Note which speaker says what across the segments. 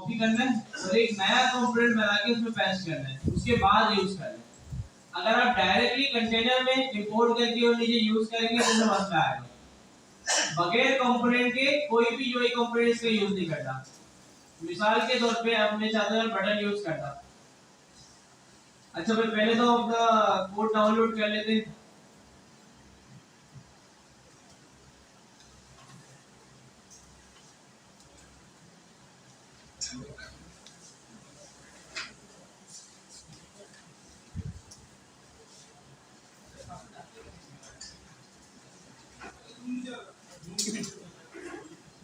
Speaker 1: Copy करना है और एक नया कंपोनेंट बना के उसमें पेस्ट करना है, उसके बाद यूज करना है। अगर आप डायरेक्टली कंटेनर में इंपोर्ट करके और नीचे यूज करेंगे तो मसला आएगा। बगैर कंपोनेंट के कोई भी यूआई कंपोनेंट्स का यूज नहीं करना। मिसाल के तौर पे अब मैं चाहता हूं बटन यूज करना। अच्छा भाई पहले तो अपना कोड डाउनलोड कर लेते हैं।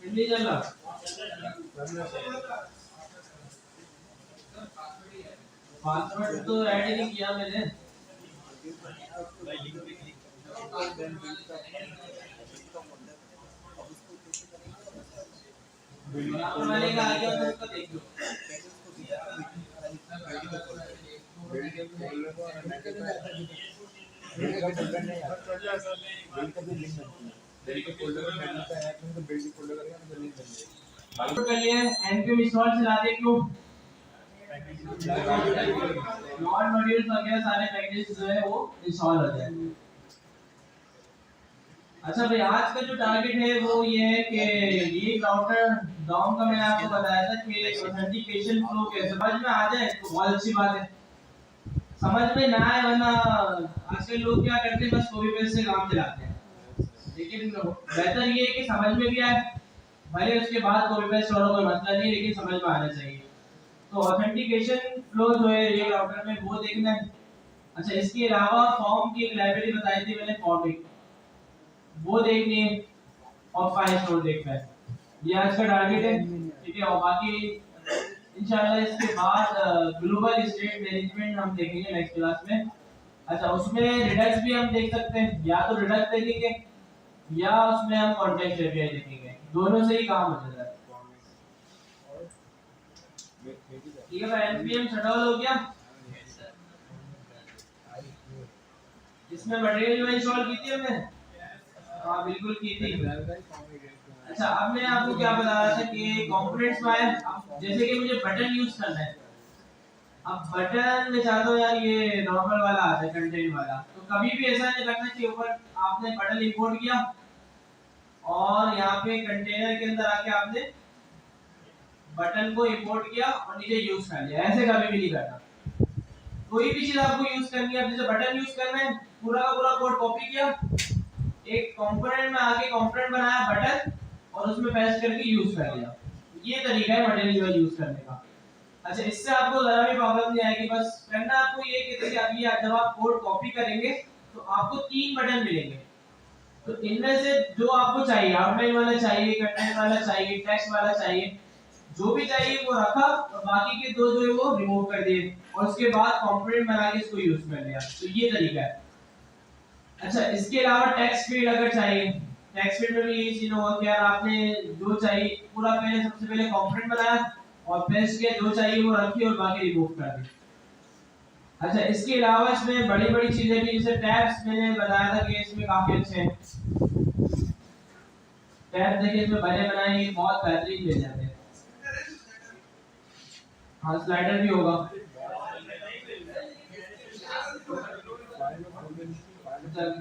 Speaker 1: हिंदी चल रहा 5 मिनट तो ऐड ही नहीं किया मैंने। वाले का आ गया तो उसका देख लो। कर लिए npm इंस्टॉल चला दे क्यों नॉन मॉड्यूल्स वगैरह सारे पैकेजेस जो है वो इंस्टॉल हो जाए। अच्छा भाई आज का जो टारगेट है वो ये है कि ये राउटर डॉम का मैंने आपको बताया था कि ऑथेंटिकेशन फ्लो कैसे समझ में आ जाए तो बहुत अच्छी बात है। समझ में ना आए वरना आजकल लोग क्या करते हैं बस कॉपी पेस्ट से काम चलाते हैं। लेकिन बेहतर ये है कि समझ में भी आए, भले उसके बाद कॉपी पेस्ट और कोई मतलब नहीं, लेकिन समझ में आना चाहिए। तो ऑथेंटिकेशन फ्लो जो है ये राउटर में वो देखना है। अच्छा इसके अलावा फॉर्म की एक लाइब्रेरी बताई थी मैंने, फॉर्मिक वो देखनी है और फाइल स्टोर देखना है। ये आज का टारगेट है, ठीक है। और बाकी इंशाल्लाह इसके बाद ग्लोबल स्टेट मैनेजमेंट हम देखेंगे नेक्स्ट क्लास में। अच्छा उसमें रिडक्स भी हम देख सकते हैं, या तो रिडक्स देखेंगे या उसमें हम कॉन्टेक्स्ट एपीआई देखेंगे, दोनों से ही काम हो जाता है। ठीक है भाई एनपीएम शटडाउन हो गया। इसमें मटेरियल में इंस्टॉल की थी हमने, हाँ बिल्कुल की थी। अच्छा अब मैं आपको क्या बता रहा था कि कंपोनेंट्स में आए, जैसे कि मुझे बटन यूज करना है। अब बटन में चाहता हूँ यार ये नॉर्मल वाला आता है कंटेंट वाला, तो कभी भी ऐसा नहीं करना चाहिए ऊपर आपने बटन इंपोर्ट किया और यहाँ पे कंटेनर के अंदर आके आपने बटन को इंपोर्ट किया और नीचे यूज कर लिया, ऐसे कभी भी नहीं करना। कोई भी चीज आपको यूज करनी है, जैसे बटन यूज करना है, पूरा का पूरा कोड कॉपी किया, एक कंपोनेंट में आके कंपोनेंट बनाया बटन और उसमें पेस्ट करके यूज कर लिया। ये तरीका है मटेरियल यूज करने का। अच्छा इससे आपको जरा भी प्रॉब्लम नहीं आएगी। बस करना आपको ये कि देखिए अभी जब आप कोड कॉपी करेंगे तो आपको 3 बटन मिलेंगे, तो इनमें से जो आपको चाहिए, आउटलाइन वाला चाहिए, कंटेंट वाला चाहिए, टेक्स्ट वाला चाहिए, जो भी चाहिए वो रखा और बाकी के 2 जो है वो रिमूव कर दिए और उसके बाद कंपोनेंट बना के इसको यूज कर लिया। तो ये तरीका है। अच्छा इसके अलावा टेक्स्ट फील्ड अगर चाहिए, टेक्स्ट फील्ड में भी यही चीज होगा कि यार आपने जो चाहिए पूरा पहले सबसे पहले कंपोनेंट बनाया और पेस्ट किया, जो चाहिए वो रखी और बाकी रिमूव कर दी। अच्छा इसके अलावा इसमें बड़ी बड़ी चीजें भी, जैसे टैब्स मैंने बताया था कि इसमें काफी अच्छे हैं। टैब देखिए इसमें बने बनाए बहुत बेहतरीन मिल जाते हैं। हाँ स्लाइडर भी होगा।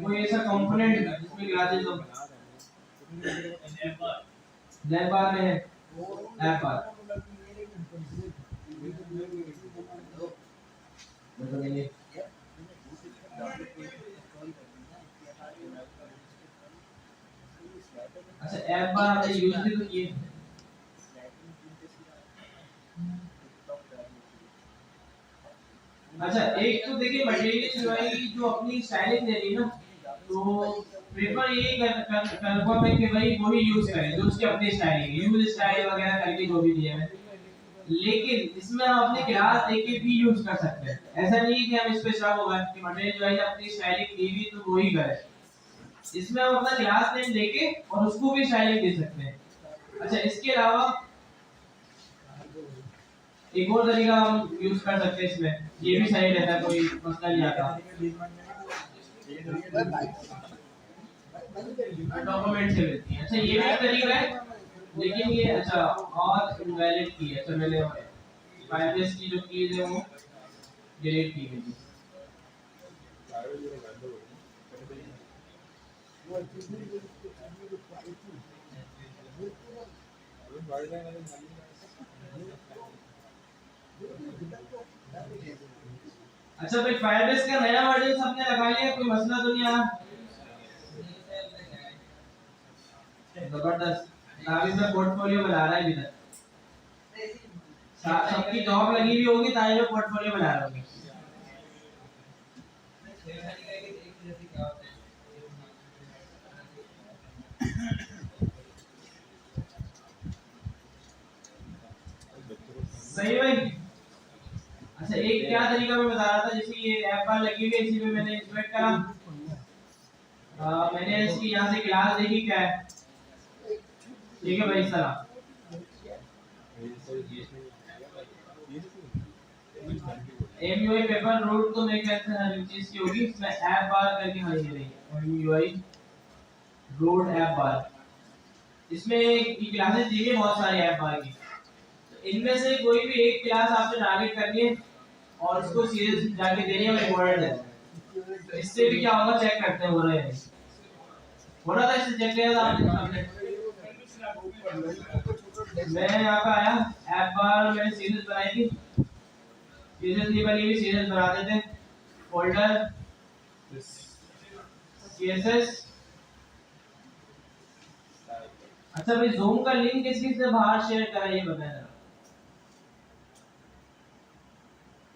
Speaker 1: कोई ऐसा कंपोनेंट जिसमें ग्लासेस हो, लैब बार में है, ऐप बार अच्छा ऐप बार आपने यूज भी तो किए। अच्छा एक तो देखिए मटेरियल यूआई जो अपनी स्टाइलिंग दे रही है ना, तो प्रेफर यही कंफर्म है कि भाई वही यूज करें जो उसकी अपनी स्टाइलिंग है, यूज स्टाइल वगैरह करके जो भी दिया है। लेकिन इसमें हम अपने क्लास देके भी यूज कर सकते हैं। ऐसा नहीं है कि हम इस पे स्टॉप होगा कि मटेरियल यूआई ने अपनी स्टाइलिंग दी भी तो वही करे। इसमें हम अपना क्लास नेम देके और उसको भी स्टाइलिंग दे सकते हैं। अच्छा इसके अलावा एक और तरीका हम यूज कर सकते हैं इसमें, ये भी सही रहता है, कोई मसला नहीं आता। डॉक्यूमेंट से मिलती है। अच्छा ये भी एक तरीका है लेकिन ये अच्छा और इनवैलिड की है, अच्छा मैंने फाइबर्स की जो कीज है वो डिलीट की गई। अच्छा भाई फायरबेस का नया वर्जन सबने लगा लिया, कोई मसला तो नहीं आया? जबरदस्त। काफी में पोर्टफोलियो बना रहा है इधर, सबकी जॉब लगी हुई होगी ताकि मैं पोर्टफोलियो बना रहा हूँ। सही भाई। अच्छा एक क्या तरीका मैं बता रहा था, जैसे ये ऐप बार लगी हुई है, इसी में मैंने इंस्पेक्ट करा, मैंने इसकी यहाँ से क्लास देखी क्या है, ठीक है भाई सलाम। एमयूआई पेपर रूट तो मेरे ख्याल से हर चीज की होगी, इसमें ऐप बार करके हाँ ये रही है एमयूआई रूट ऐप बार, इसमें क्लासेस दी है बहुत सारी ऐप बार की, तो इनमें से कोई भी एक क्लास आपने टारगेट करनी है और उसको सीरीज जाके देनी है, इम्पोर्टेंट है। तो इससे भी क्या होगा चेक करते हैं हो रहा है, हो रहा था, इससे चेक किया था आपने। मैं यहाँ पे आया ऐप बार, मैंने सीरीज बनाई थी, सीरीज नहीं बनी हुई सीरीज बनाते थे, फोल्डर सीएसएस। अच्छा भाई ज़ूम का लिंक किसी से बाहर शेयर करा ये बताया जरा,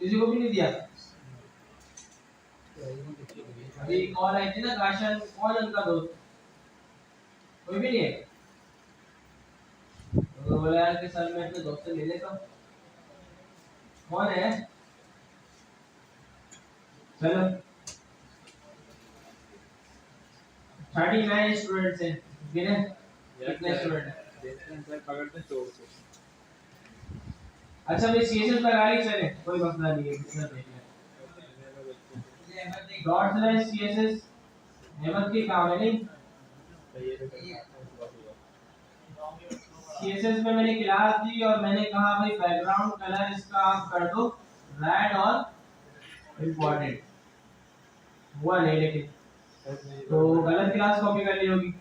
Speaker 1: किसी को भी नहीं दिया? अभी कॉल आई थी ना काशन, कौन उनका दोस्त, कोई भी नहीं है? तो बोला यार कि सर मैं अपने दोस्त से ले लेता हूँ, कौन है? चलो 39 स्टूडेंट्स हैं, गिने कितने स्टूडेंट हैं? पकड़ते हैं 4 से। अच्छा भाई सीएसएस लगा ली, चले कोई मसला नहीं है, कितना देख ले डॉट स्लैश सीएसएस अहमद के काम है नहीं, सीएसएस में मैंने क्लास दी और मैंने कहा भाई बैकग्राउंड कलर इसका आप कर दो रेड और इंपॉर्टेंट, हुआ नहीं लेकिन, तो गलत क्लास कॉपी कर ली होगी।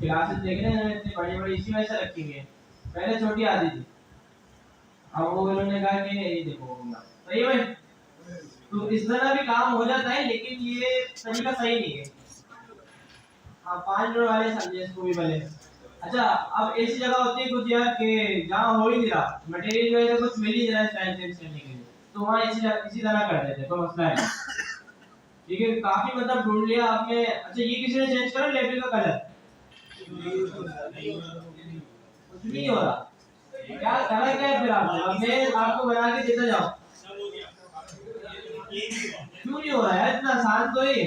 Speaker 1: क्लासेस देख रहे हैं इतनी बड़ी बड़ी इसी वजह से रखी हुई है, पहले छोटी आती थी, अब वो उन्होंने कहा कि ये देखो होगा सही है भाई, तो इस तरह भी काम हो जाता है लेकिन ये तरीका सही नहीं है। हाँ 5 मिनट वाले समझे इसको भी भले। अच्छा अब ऐसी जगह होती है कुछ यार कि जहाँ हो ही नहीं रहा मटेरियल जो है कुछ मिल ही नहीं रहा है स्टाइल चेंज करने के लिए, तो वहाँ इसी तरह कर देते हैं, तो मसला है। ठीक है काफी मतलब ढूंढ लिया आपने। अच्छा ये किसी ने चेंज करा लेबल का कलर? कुछ नहीं हो रहा, क्या कलर क्या है फिर आपने? अब मैं आपको बना के देता जाऊँ, क्यों नहीं हो रहा है? इतना आसान तो ये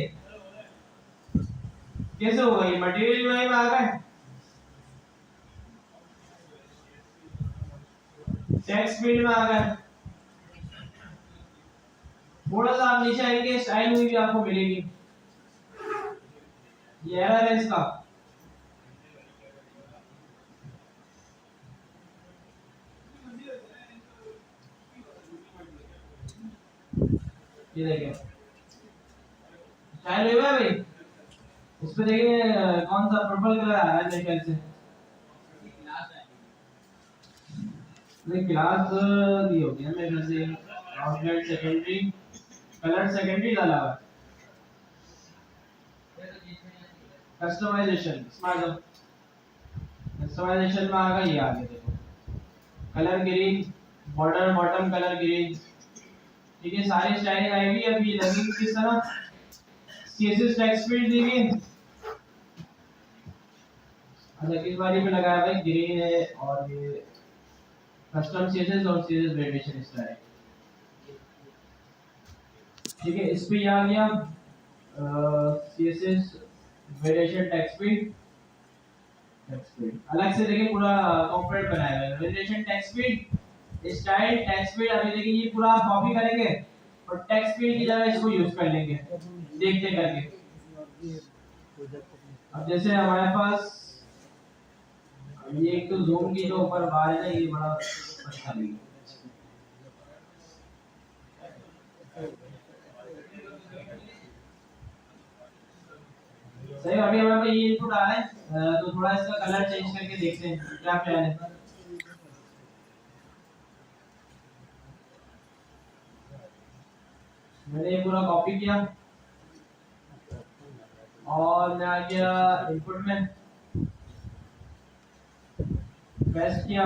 Speaker 1: कैसे होगा? ये मटेरियल यूआई में आ गए, टेक्स्ट फील्ड में आ गए, थोड़ा सा आप नीचे आएंगे स्टाइल हुई भी आपको मिलेगी, ये एरर है इसका। ये देखिए स्टाइल हुआ भाई, इस पे देखिए कौन सा पर्पल कलर आ रहा है मेरे ख्याल से, नहीं क्लास दी होगी ना मेरे ख्याल से, आउटलाइन सेकेंडरी कलर सेकेंडरी डाला हुआ है, कस्टमाइजेशन स्मार्ट कस्टमाइजेशन में आ गया, ये आगे देखो colour green, border bottom colour green, ठीक है सारी स्टाइलिंग आई हुई है। अभी लगेगी किस तरह, सीएसएस टेक्स्ट फील्ड दी हुई, अच्छा किस बारी में लगाया भाई ग्रीन है, और ये कस्टम सीएसएस और सीएसएस वेरिएशन स्टाइल, ठीक है इस पे आ गया सीएसएस वेरिएशन टेक्स्ट फील्ड, अलग से देखिए पूरा कंपोनेंट बनाया है, variation text field style text field, अभी देखिए ये पूरा आप कॉपी करेंगे और टेक्स्ट फील्ड की जगह इसको यूज कर लेंगे देखते करके, अब जैसे हमारे पास ये एक तो जूम की जो ऊपर बार है ना, ये बड़ा अच्छा नहीं है। सही, अभी हमारे पास ये इनपुट आ रहा है, तो थोड़ा इसका कलर चेंज करके देखते हैं क्या प्लान है। मैंने ये पूरा कॉपी किया और मैं आ गया इनपुट में, पेस्ट किया।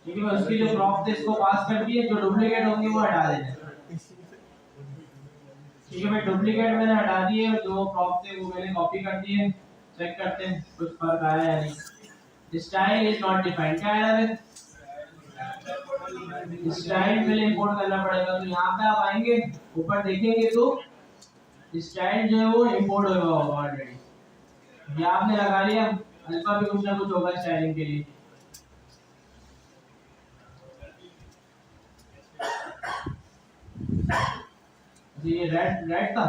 Speaker 1: ठीक है, उसकी जो प्रॉप थे इसको पास कर दिए, जो डुप्लीकेट होंगे वो हटा देना। ठीक है भाई, डुप्लीकेट मैंने हटा दिए, जो प्रॉप थे वो मैंने कॉपी कर दिए। चेक करते हैं कुछ फर्क आया या नहीं। स्टाइल इज नॉट डिफाइंड, क्या आया है? स्टाइल पहले इंपोर्ट करना पड़ेगा, तो यहाँ पे आप आएंगे, ऊपर देखेंगे तो स्टाइल जो है वो इंपोर्ट होगा ऑलरेडी। ये आपने लगा लिया, अल्फा भी कुछ ना कुछ होगा स्टाइलिंग के लिए। ये रेड रेड था,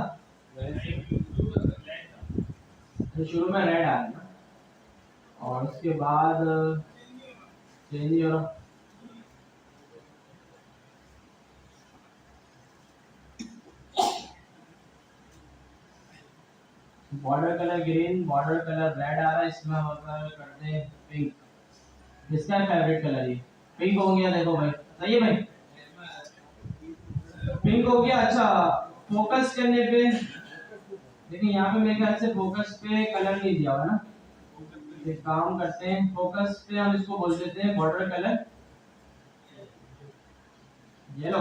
Speaker 1: तो शुरू में रेड आ रहा है और उसके बाद चेंज हो रहा। Border colour green, border colour red आ रहा है, इसमें हम करते हैं पिंक। जिसका फेवरेट कलर ये पिंक हो गया, देखो भाई सही है भाई, पिंक हो गया। अच्छा, फोकस करने पे देखिए, यहाँ पे मेरे ख्याल से फोकस पे कलर नहीं दिया हुआ ना। एक काम करते हैं, फोकस पे हम इसको बोल देते हैं बॉर्डर कलर येलो।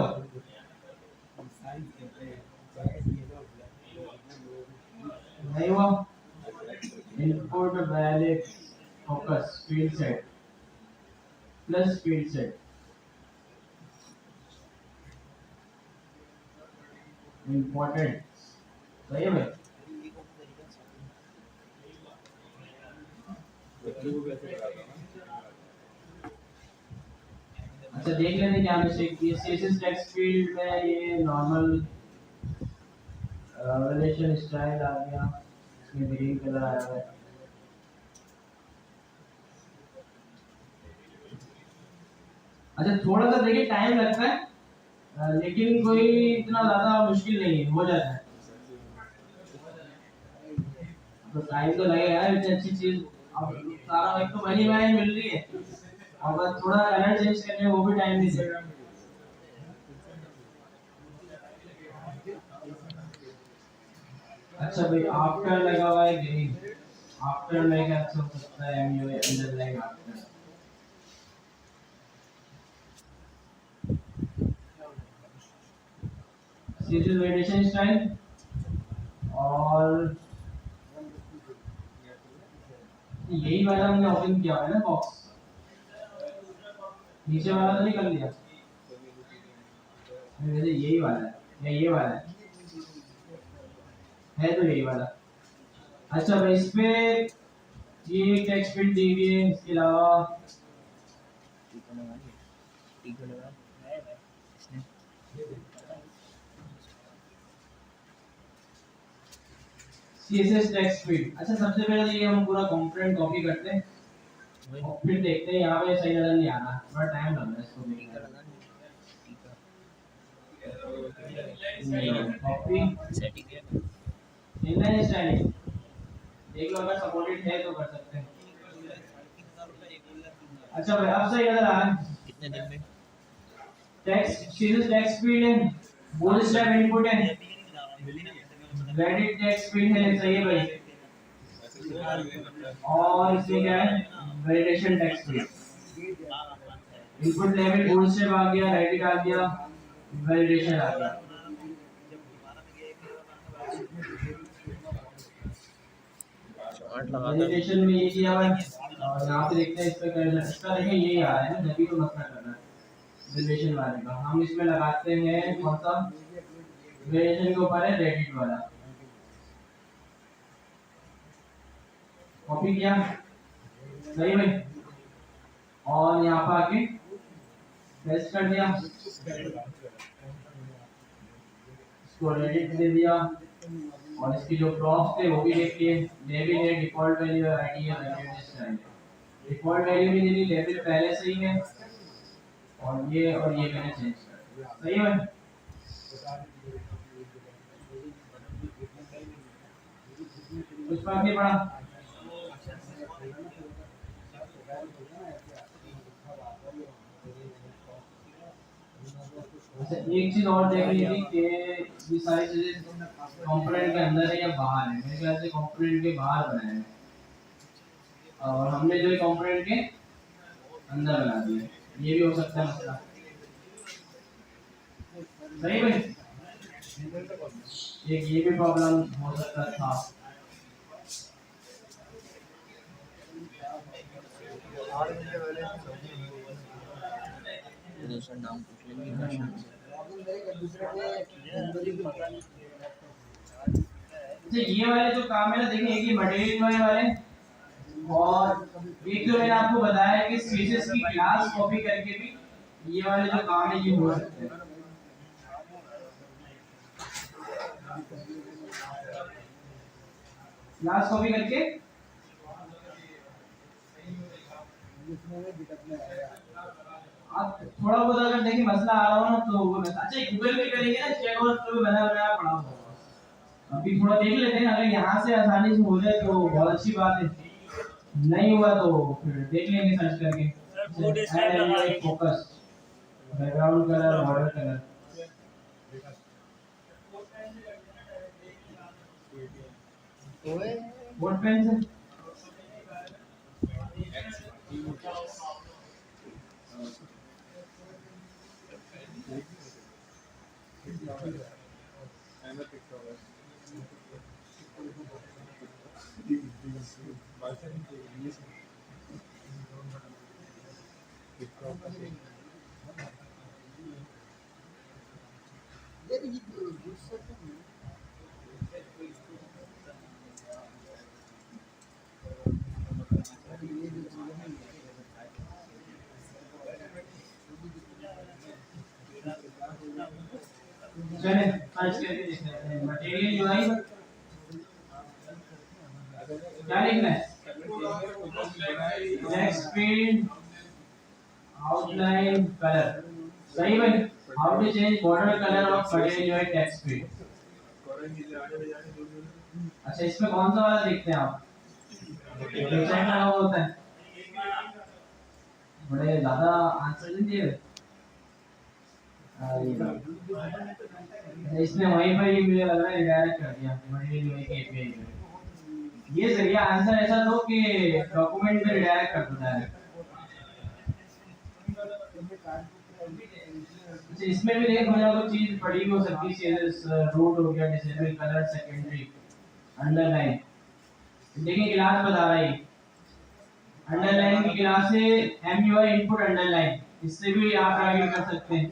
Speaker 1: नहीं हुआ, input valid focus field set plus field set important, सही है भाई। अच्छा, देख लेते हैं क्या मिस्टेक की। सीएसएस टेक्स्ट फील्ड में ये नॉर्मल रिलेशन स्टाइल आ गया, इसमें ग्रीन कलर आया है। अच्छा, थोड़ा सा देखिए टाइम लगता है, लेकिन कोई इतना ज्यादा मुश्किल नहीं है, हो जाता है। तो टाइम तो लगेगा, इतनी अच्छी चीज अब सारा एक तो बनी बनाई मिल रही है, और बस थोड़ा कलर चेंज करने में वो भी टाइम नहीं देगा। अच्छा भाई, आफ्टर लगा हुआ है ग्रीन, आफ्टर में क्या अच्छा हो सकता है? MU underline after, serial variation style, और यही वाला हमने ओपन किया है ना बॉक्स, नीचे वाला तो नहीं कर लिया वैसे, यही वाला है या ये वाला है तो यही वाला। अच्छा भाई, इस पे ये टेक्स्ट फील्ड दी हुई है, इसके अलावा सीएसएस टेक्स्ट फील्ड। अच्छा, सबसे पहले तो ये हम पूरा कंपोनेंट कॉपी करते हैं और फिर देखते हैं, यहाँ पे सही नजर नहीं आ रहा, थोड़ा टाइम लग रहा है इसको देखने में। कॉपी इनलाइन स्टाइलिंग देख लो, अगर सपोर्टेड है तो कर सकते हैं। अच्छा भाई, अब सही नजर आ रहा है कितने दिन में? टेक्स्ट सीरीज टेक्स्ट फील्ड है, बूटस्ट्रैप इनपुट है, रेडिट टेक्स्ट फील्ड है, सही है भाई। और इसमें क्या है? वैलिडेशन टेक्स्ट फील्ड, इनपुट लेवल बूटस्ट्रैप आ गया, रेडिट आ गया, वैलिडेशन आ गया। वैलिडेशन में ये किया हुआ है, और यहाँ पे देखते हैं इस पे करना, इसका देखिए यही आ रहा है ना, जब भी तो मसला करना है वैलिडेशन वाले का। हम इसमें लगाते हैं कौन सा? वैलिडेशन के ऊपर है रेडिट वाला, कॉपी किया सही भाई। और यहाँ पर आके पेस्ट कर दिया, इसको एडिट दे दिया, और इसकी जो प्रॉप्स थे वो भी देखिए, लेवल है, डिफॉल्ट वैल्यू है, आईडी है, वैल्यू स्टाइल है। डिफॉल्ट वैल्यू भी दे दी, लेवल पहले से ही है, और ये मैंने चेंज कर दिया। सही है, कुछ फर्क नहीं पड़ा। अच्छा, एक चीज और देख रही थी कि ये सारी चीजें कंपोनेंट के अंदर है या बाहर है। मेरे ख्याल से कंपोनेंट के बाहर बनाया है, और हमने जो कंपोनेंट के अंदर बना दिया, ये भी हो सकता है मसला। सही भाई, एक ये भी प्रॉब्लम हो सकता था।
Speaker 2: नाम पूछ लेंगे।
Speaker 1: ये वाले जो काम है ना, देखिए, एक ये मटेरियल वाले, और एक जो मैंने आपको बताया कि सीएसएस की क्लास कॉपी करके भी ये वाले जो काम है ये हो सकते हैं। क्लास कॉपी करके आप थोड़ा बहुत अगर देखिए मसला आ रहा हो ना, तो वो अच्छा गूगल पे करेंगे ना, चेक और तो बना बनाया पड़ा होगा। अभी थोड़ा देख लेते हैं, अगर यहाँ से आसानी से हो जाए तो बहुत अच्छी बात है, नहीं हुआ तो फिर देख लेंगे सर्च करके। Focus, background colour, border colour, board pen से चले सर्च करके देख लेते हैं। मटेरियल यूआई क्या लिखना है? Text field, outline, colour. सही भाई, how to change border colour of material UI text field. अच्छा, इसमें कौन सा वाला देखते हैं आप? चेक लगा होता है, बड़े ज्यादा आंसर नहीं दिए। इसने वहीं पर ही मुझे लग रहा है रिडायरेक्ट कर दिया मटेरियल यूआई के एपीआई पे। ये सही है, आंसर ऐसा दो कि डॉक्यूमेंट में रिडायरेक्ट कर दो डायरेक्ट। इसमें भी देख मुझे कुछ चीज पड़ी हो सकती है, रूट हो गया, डिसेबल, कलर, सेकेंडरी, अंडरलाइन। देखिए क्लास बता रहा है, अंडरलाइन की क्लास है एमयूआई इनपुट अंडरलाइन, इससे भी आप आगे कर सकते हैं।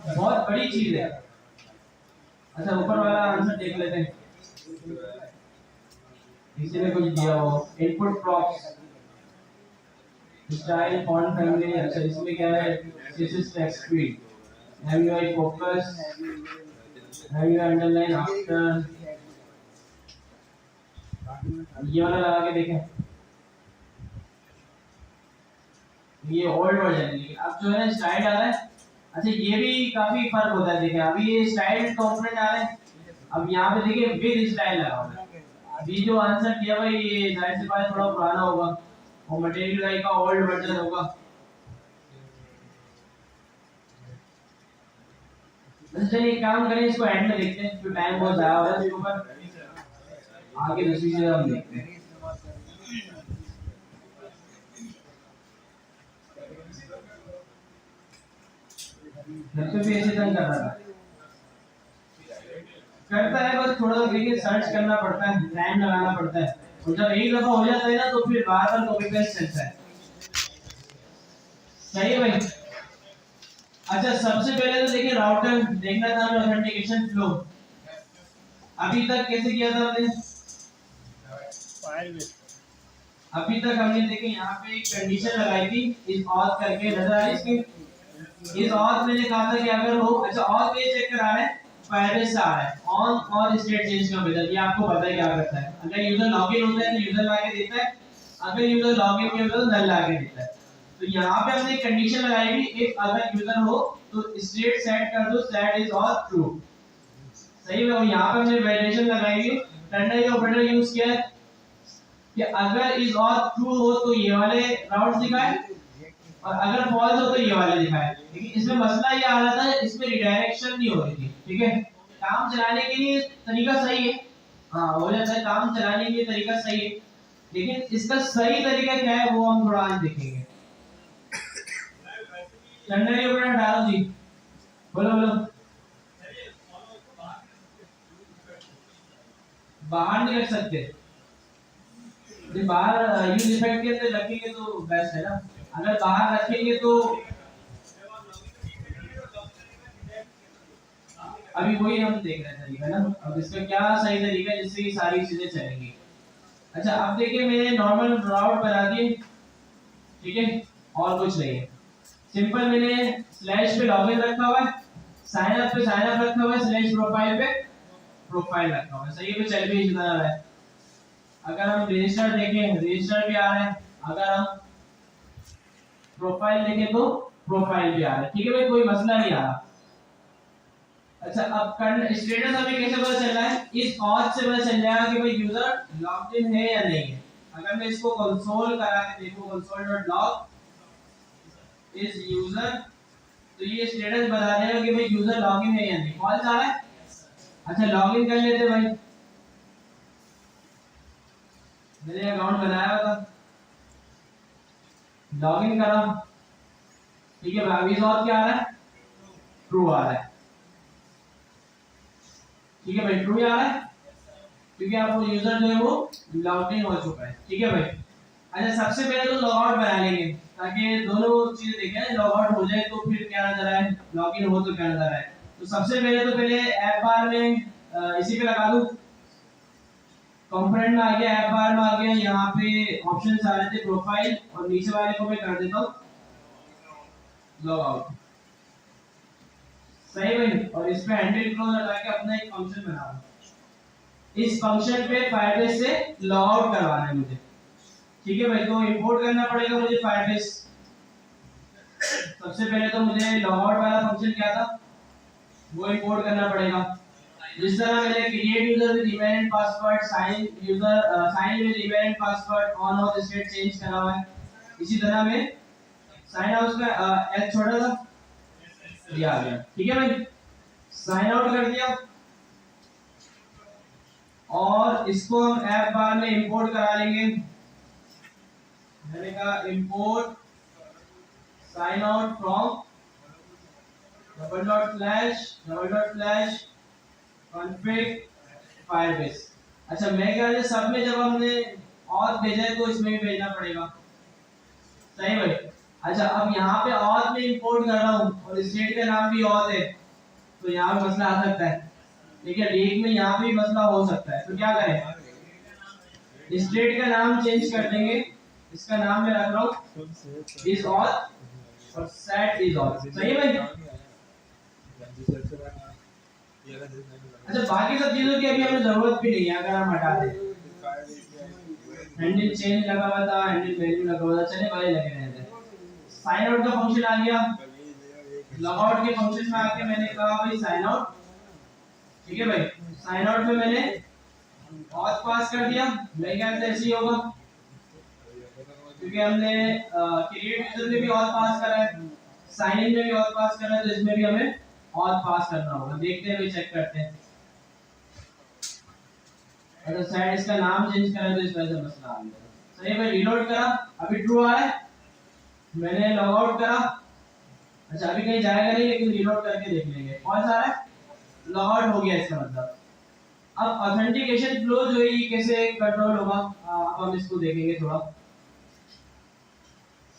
Speaker 1: बहुत बड़ी चीज है। अच्छा, ऊपर वाला आंसर देख लेते हैं, इसी में कुछ दिया हो, input props, style, font family. अच्छा, इसमें क्या है? CSS text field, MUI focus, MUI underline, after. ये वाला लगा के देखें, ये ओल्ड वर्जन है, अब जो है ना स्टाइल आ रहा है। अच्छा, ये भी काफी फर्क होता है। देखिए अभी ये स्टाइल कंपोनेंट आ रहा है, अब यहाँ पे देखिए विद स्टाइल लगा हुआ है। अभी जो आंसर दिया भाई, ये जाहिर सी बात थोड़ा पुराना होगा, और मटेरियल यूआई का ओल्ड वर्जन होगा। अच्छा, ये काम करें, इसको एंड में देखते हैं, जो टाइम बहुत ज्यादा हो रहा है इसके ऊपर, आगे दूसरी चीज हम देखते हैं। घर पे भी ऐसे तंग कर रहा था, करता है, बस थोड़ा सा देखिए सर्च करना पड़ता है, टाइम लगाना पड़ता है, और जब एक दफा हो जाता है ना तो फिर बार बार कॉपी पेस्ट चलता है। सही है भाई। अच्छा, सबसे पहले तो देखिए राउटर देखना था हमें, ऑथेंटिकेशन फ्लो अभी तक कैसे किया था हमने? अभी तक हमने देखे यहाँ पे एक कंडीशन लगाई थी इस ऑथ करके, नजर आ रही इसकी। इस ऑथ मैंने कहा था कि अगर हो, अच्छा ऑथ ये चेक करा रहा है फायरबेस से आ रहा है ऑन और स्टेट चेंज का मेथड, ये आपको पता है क्या करता है। अगर यूजर लॉगिन होता है तो यूजर लाके देता है, अगर यूजर लॉगिन नहीं होता तो नल लाके देता है। तो यहाँ पे हमने कंडीशन लगाई भी, एक अगर यूजर हो तो स्टेट सेट कर दो सेट इज ऑथ ट्रू, सही है। और यहाँ पे हमने वैलिडेशन लगाई है, टर्नरी ऑपरेटर यूज किया है कि अगर इज ऑथ ट्रू हो तो ये वाले राउंड्स दिखाए और अगर फॉल्स हो तो ये वाले दिखाए। लेकिन इसमें मसला ये आ रहा था, इसमें रिडायरेक्शन नहीं हो रही थी, ठीक है। काम चलाने के लिए तरीका सही है, हाँ हो जाता है, काम चलाने के लिए तरीका सही है, लेकिन इसका सही तरीका क्या है वो हम थोड़ा आज देखेंगे। टर्नरी ऑपरेटर डालो जी, बोलो बोलो। बाहर नहीं रख सकते, बाहर यूज इफेक्ट के अंदर रखेंगे तो बेस्ट है ना। अगर बाहर रखेंगे तो अभी वही हम देख रहे हैं तरीका ना, अब इसका क्या सही तरीका है जिससे ये सारी चीजें चलेंगी। अच्छा अब देखिए मैंने नॉर्मल राउट बना दिए, ठीक है, और कुछ नहीं है। सिंपल मैंने स्लैश पे लॉगिन रखा हुआ है, साइन अप पे साइन अप रखा हुआ है, स्लैश प्रोफाइल पे प्रोफाइल रखा हुआ है, सही है, चल भी इस तरह है। अगर हम रजिस्टर देखें रजिस्टर भी आ रहा है, अगर हम प्रोफाइल देखें तो प्रोफाइल भी आ रहा है, ठीक है भाई, कोई मसला नहीं आ रहा। अच्छा अब स्टेटस हमें कैसे पता चल रहा है, इस ऑथ से पता चल जाएगा कि भाई यूजर लॉग्ड इन है या नहीं है। अगर मैं इसको कंसोल करा के देखूं, console.log इस यूजर, तो ये स्टेटस बता देगा कि भाई यूजर लॉगिन है या नहीं, फॉल्स आ रहा है। अच्छा लॉगिन कर लेते भाई, मैंने अकाउंट बनाया हुआ था, लॉगिन करा, ठीक है भाई, अभी और क्या आ रहा है, ट्रू आ रहा है, ठीक है भाई, ट्रू आ रहा है क्योंकि आपको यूजर जो है वो लॉग इन हो चुका है, ठीक है भाई। अच्छा सबसे पहले तो लॉग आउट बना लेंगे ताकि दोनों चीजें देखें, लॉग आउट हो जाए तो फिर क्या नजर आए, लॉग इन हो तो क्या नजर आए। तो सबसे पहले ऐप बार में इसी पे लगा दूं, कंपोनेंट में आ गया, ऐप बार में आ गया, यहाँ पे ऑप्शंस आ रहे थे प्रोफाइल, और नीचे वाले को मैं कर देता हूँ लॉग आउट, सही भाई। और इस पे हैंडल क्लोज लगा के अपना एक फंक्शन बनाओ, इस फंक्शन पे फायरबेस से लॉग आउट करवाना है मुझे, ठीक है भाई। तो इंपोर्ट करना पड़ेगा मुझे फायरबेस, सबसे पहले तो मुझे लॉग आउट वाला फंक्शन क्या था वो इंपोर्ट करना पड़ेगा। जिस तरह मैंने create user with email and password, sign user sign with email and password, on off state change करा हुआ है, इसी तरह में साइन आउट का एच छोटा था, ये आ गया, ठीक है भाई। साइन आउट कर दिया और इसको हम ऐप बार में इंपोर्ट करा लेंगे, मैंने कहा import sign out from double dot slash config firebase. अच्छा मैं कह रहा सब में जब हमने ऑथ भेजा है तो इसमें भी भेजना पड़ेगा, सही भाई। अच्छा अब यहाँ पे ऑथ में इंपोर्ट कर रहा हूँ और स्टेट का नाम भी ऑथ है, तो यहाँ पे मसला आ सकता है, ठीक है, लीग में यहाँ पे मसला हो सकता है, तो क्या करें, स्टेट का नाम चेंज कर देंगे, इसका नाम मैं रख रहा हूँ इज ऑथ और सेट इज ऑथ, सही है भाई। अच्छा बाकी सब चीजों की अभी हमें जरूरत भी नहीं है, अगर हम हटा दें, हैंडल चेंज लगा हुआ था, हैंडल वैल्यू लगा हुआ था, चले वाले लगे रहते हैं। साइन आउट का फंक्शन आ गया, लॉग आउट के फंक्शन में आके मैंने कहा भाई साइन आउट, ठीक है भाई। साइन आउट में मैंने ऑथ पास कर दिया, मेरे ख्याल से ऐसे ही होगा क्योंकि हमने क्रिएट यूजर में भी ऑथ पास करा है, साइन इन में भी ऑथ पास करा है, तो इसमें भी हमें ऑथ पास करना होगा, देखते हैं भाई, चेक करते हैं। अगर साइड इसका नाम चेंज करा तो इस वजह से मसला आ गया, सही है भाई। रीलोड करा, अभी ट्रू आ रहा है, मैंने लॉग आउट करा, अच्छा अभी कहीं जाएगा नहीं लेकिन रीलोड करके देख लेंगे, कौन सा आ रहा है, लॉग आउट हो गया इसका मतलब। अब ऑथेंटिकेशन फ्लो जो है ये कैसे कंट्रोल होगा, अब हम इसको देखेंगे थोड़ा।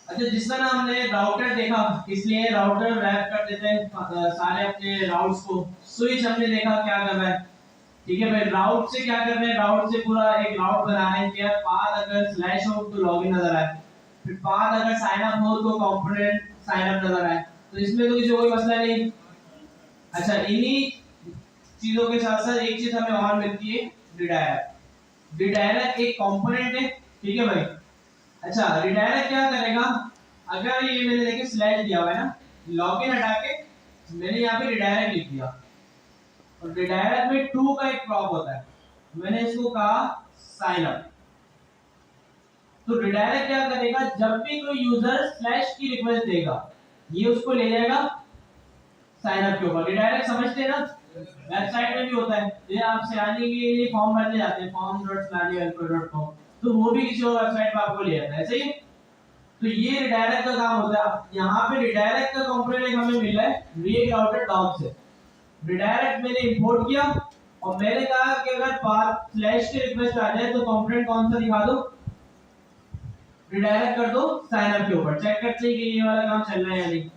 Speaker 1: अच्छा जिस तरह हमने राउटर देखा, इसलिए राउटर रैप कर देते हैं सारे अपने राउट्स को, स्विच हमने देखा क्या कर रहा है, ठीक है भाई, राउट से क्या करना है, राउट से पूरा एक राउट बनाना है कि पाथ अगर स्लैश हो तो लॉगिन नजर आए, फिर पाथ अगर साइन अप हो तो कंपोनेंट साइन अप नजर आए। तो इसमें तो किसी कोई मसला नहीं। अच्छा, इन्हीं चीजों के साथ साथ एक चीज हमें और मिलती है, रिडायरेक्ट। रिडायरेक्ट एक कंपोनेंट है, ठीक है भाई। अच्छा, रिडायरेक्ट क्या करेगा, अगर ये मैंने देखिए स्लैश दिया हुआ है ना, लॉगिन हटा के मैंने यहाँ पे रिडायरेक्ट लिख दिया, और रिडायरेक्ट में टू का एक प्रॉप होता है, मैंने इसको कहा साइन अप। तो रिडायरेक्ट क्या करेगा, जब भी कोई यूजर स्लैश की रिक्वेस्ट देगा ये उसको ले जाएगा साइन अप के ऊपर। रिडायरेक्ट समझते हैं ना, वेबसाइट में भी होता है, ये आप सियानी के लिए फॉर्म भरने जाते हैं form.siani.com, तो वो भी किसी और वेबसाइट पे आपको ले जाता है, सही है। तो ये रिडायरेक्ट का काम होता है। यहाँ पे रिडायरेक्ट का कंपोनेंट हमें मिला है react router डॉक से। रिडायरेक्ट मैंने इंपोर्ट किया और मैंने कहा कि अगर पाथ स्लैश की रिक्वेस्ट आ जाए तो कंपोनेंट कौन सा दिखा दो, रिडायरेक्ट कर दो साइन अप के ऊपर। चेक करते हैं कि ये वाला काम चल रहा है या नहीं।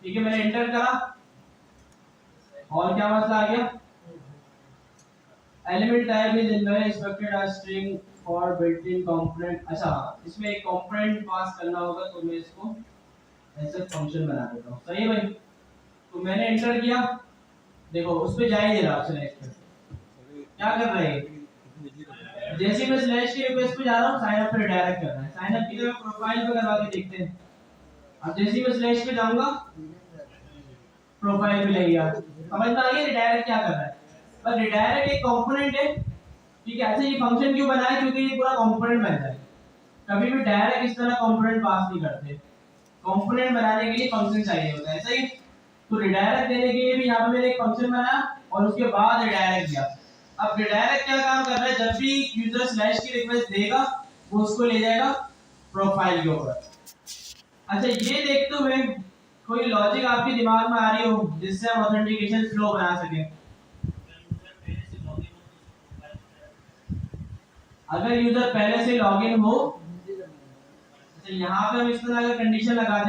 Speaker 1: ठीक है, मैंने एंटर करा और क्या मसला आ गया, element type is invalid expected as string for built in component. अच्छा, इसमें एक कंपोनेंट पास करना होगा, तो मैं इसको ऐसे फंक्शन बना देता हूं, सही है भाई। तो मैंने एंटर किया, देखो उस पे जा ही नहीं रहा, सिलेक्ट क्या कर रहा है, जैसे मैं स्लैश के रिक्वेस्ट पे जा रहा हूं साइन अप पे रिडायरेक्ट कर रहा है। साइन अप की जगह प्रोफाइल पे करवा के देखते हैं। अब जैसे मैं स्लैश पे जाऊंगा प्रोफाइल पे ले गया। समझ में आ गया रिडायरेक्ट क्या कर रहा है। पर रिडायरेक्ट एक कंपोनेंट है, ठीक है। ऐसे ये फंक्शन क्यों बना है, क्योंकि ये पूरा कंपोनेंट बन जाए। कभी भी डायरेक्ट इस तरह कंपोनेंट पास नहीं करते, कंपोनेंट बनाने के लिए फंक्शन चाहिए होता है, सही। तो रिडायरेक्ट देने के लिए भी यहाँ पे मैंने एक फंक्शन बनाया और उसके बाद रिडायरेक्ट दिया। अब रिडायरेक्ट क्या काम कर रहा है, जब भी यूजर स्लैश की रिक्वेस्ट देगा वो उसको ले जाएगा प्रोफाइल के ऊपर। अच्छा, ये देखते हुए कोई लॉजिक आपके दिमाग में आ रही हो जिससे हम ऑथेंटिकेशन फ्लो बना सके। अगर यूजर पहले से लॉगिन हो, अच्छा यहाँ पे हम इस तरह का कंडीशन लगा दें